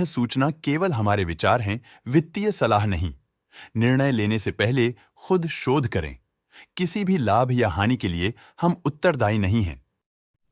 सूचना केवल हमारे विचार हैं, वित्तीय सलाह नहीं। निर्णय लेने से पहले खुद शोध करें। किसी भी लाभ या हानि के लिए हम उत्तरदायी नहीं हैं।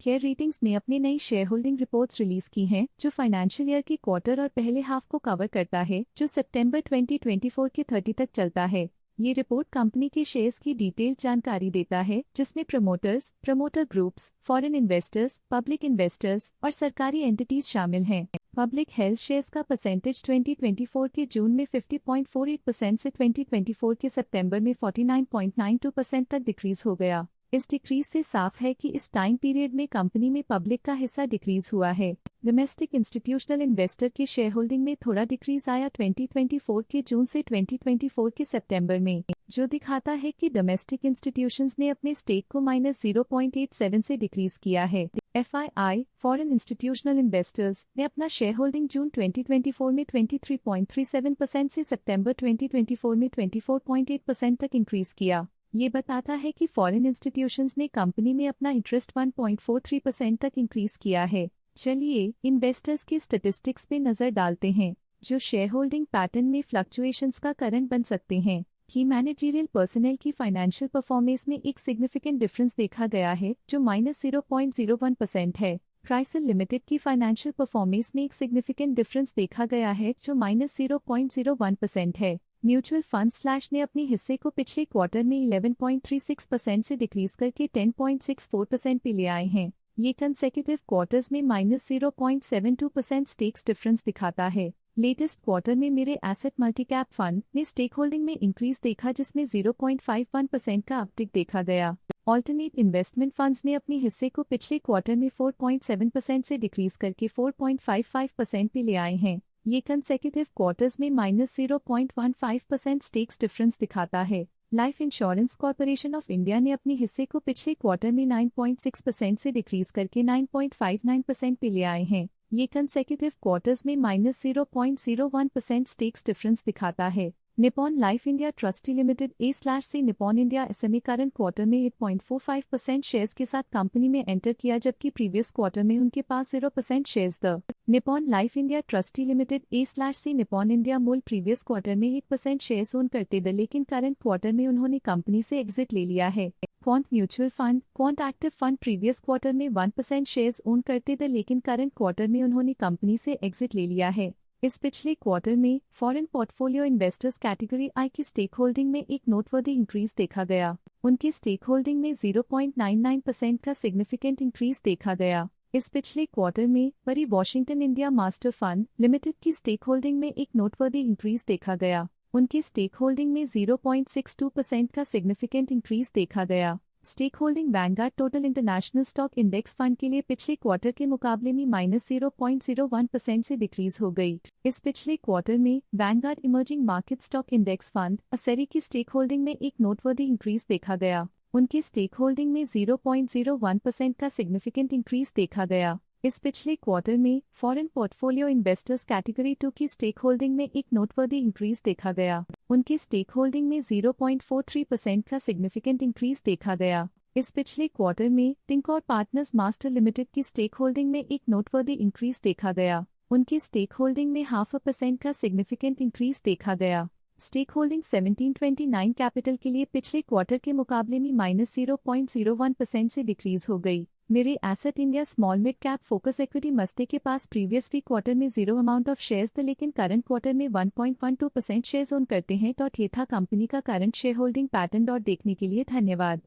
केयर रेटिंग्स ने अपनी नई शेयर होल्डिंग रिपोर्ट्स रिलीज की हैं, जो फाइनेंशियल ईयर की क्वार्टर और पहले हाफ को कवर करता है, जो सितंबर 2024 के 30 तक चलता है। ये रिपोर्ट कंपनी के शेयर्स की डिटेल्ड जानकारी देता है, जिसमें promoters, promoter groups, foreign investors, public investors और सरकारी एंटिटीज शामिल हैं। पब्लिक हेल्थ शेयर्स का परसेंटेज 2024 के जून में 50.48% से 2024 के सितंबर में 49.92% तक डिक्रीज हो गया। इस डिक्रीज से साफ है कि इस टाइम पीरियड में कंपनी में पब्लिक का हिस्सा डिक्रीज हुआ है। डोमेस्टिक इंस्टीट्यूशनल इन्वेस्टर के शेयर होल्डिंग में थोड़ा डिक्रीज आया 2024 के जून से 2024 के सितंबर में, जो दिखाता है कि डोमेस्टिक इंस्टीट्यूशंस ने अपने स्टेक को -0.87 से डिक्रीज किया है। FII फॉरेन इंस्टीट्यूशनल इन्वेस्टर्स ने अपना शेयर होल्डिंग जून 2024 में 23.37% से सितंबर 2024 में 24.8% तक इंक्रीज किया। ये बताता है कि फॉरेन इंस्टीट्यूशंस ने कंपनी में अपना इंटरेस्ट 1.43% तक इंक्रीज किया है। चलिए इन्वेस्टर्स के स्टैटिस्टिक्स पे नजर डालते हैं, जो शेयर होल्डिंग पैटर्न में फ्लक्चुएशंस का कारण बन सकते हैं। की मैनेजरियल पर्सनल की फाइनेंशियल परफॉर्मेंस में एक सिग्निफिकेंट डिफरेंस देखा गया है, जो -0.01% है। क्राइसिल लिमिटेड की फाइनेंशियल परफॉर्मेंस में एक सिग्निफिकेंट डिफरेंस देखा गया है, जो -0.01% है। म्यूचुअल फंड ने अपने हिस्से को पिछले क्वार्टर में 11.36% से डिक्रीज करके 10.64% पे ले आए हैं। ये कंसेक्यूटिव क्वार्टर्स में -0.72% स्टेक्स डिफरेंस दिखाता है। लेटेस्ट क्वार्टर में मेरे एसेट मल्टीकैप फंड ने स्टेक होल्डिंग में इंक्रीज देखा, जिसमें 0.51% का अपटिक देखा गया। ऑल्टरनेट इन्वेस्टमेंट फंड्स ने अपने हिस्से को पिछले क्वार्टर में 4.7% से डिक्रीज करके 4.55% पे ले आए हैं। ये कंसेक्यूटिव क्वार्टर्स में -0.15% स्टेक्स डिफरेंस दिखाता है। Life insurance corporation of India ने अपने हिस्से को पिछले क्वार्टर में 9.6% से डिक्रीज करके 9.59% पे ले आए हैं। ये कंसेक्यूटिव क्वार्टर्स में -0.01% स्टेक्स डिफरेंस दिखाता है। Nippon life India trustee limited A/C Nippon India SME current quarter में 8.45% शेयर्स के साथ कंपनी में एंटर किया, जबकि प्रीवियस क्वार्टर में उनके पास 0% shares the Nippon life India trustee limited A/C Nippon India मूल प्रीवियस क्वार्टर में 8% शेयर्स ओन करते थे, लेकिन करंट क्वार्टर में उन्होंने कंपनी से एग्जिट ले लिया है। Quant mutual fund quant active fund previous quarter में 1% शेयर्स ओन करते थे, लेकिन करंट क्वार्टर में उन्होंने कंपनी से एग्जिट ले लिया है। इस पिछले क्वार्टर में फॉरेन पोर्टफोलियो इन्वेस्टर्स कैटेगरी आई की स्टेक होल्डिंग में एक नोटवर्दी इंक्रीज देखा गया। उनकी स्टेक होल्डिंग में 0.99% का सिग्निफिकेंट इंक्रीज देखा गया। इस पिछले क्वार्टर में परी Washington India master fund limited की स्टेक होल्डिंग में एक नोटवर्दी इंक्रीज देखा गया। उनकी स्टेक होल्डिंग में 0.62% का सिग्निफिकेंट इंक्रीज देखा गया। Stake holding Vanguard total international stock index fund के लिए पिछले क्वार्टर के मुकाबले में -0.01% से डिक्रीज हो गई। इस पिछले क्वार्टर में Vanguard emerging market stock index fund असेरी की स्टेक होल्डिंग में एक नोटवर्दी इंक्रीज देखा गया। उनके स्टेक होल्डिंग में 0.01% का सिग्निफिकेंट इंक्रीज देखा गया। इस पिछले क्वार्टर में फॉरेन पोर्टफोलियो इन्वेस्टर्स कैटेगरी 2 की स्टेक होल्डिंग में एक नोटवर्दी इंक्रीज देखा गया। उनकी स्टेक होल्डिंग में 0.43% का सिग्निफिकेंट इंक्रीज देखा गया। इस पिछले क्वार्टर में तिंकोर पार्टनर्स मास्टर लिमिटेड की स्टेक होल्डिंग में एक नोटवर्दी इंक्रीज देखा गया। उनकी स्टेक होल्डिंग में 0.5% का सिग्निफिकेंट इंक्रीज देखा गया। स्टेक होल्डिंग 1729 कैपिटल के लिए पिछले क्वार्टर के मुकाबले में -0.01% से डिक्रीज हो गई। Mirae asset India small mid cap focus equity मस्ते के पास प्रीवियस वीक क्वार्टर में 0 अमाउंट ऑफ शेयर्स थे, लेकिन करंट क्वार्टर में 1.12% शेयर्स ओन करते हैं। ये था कंपनी का करंट शेयर होल्डिंग पैटर्न। देखने के लिए धन्यवाद।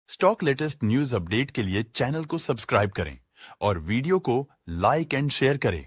स्टॉक लेटेस्ट न्यूज अपडेट के लिए चैनल को सब्सक्राइब करें और वीडियो को लाइक एंड शेयर करें।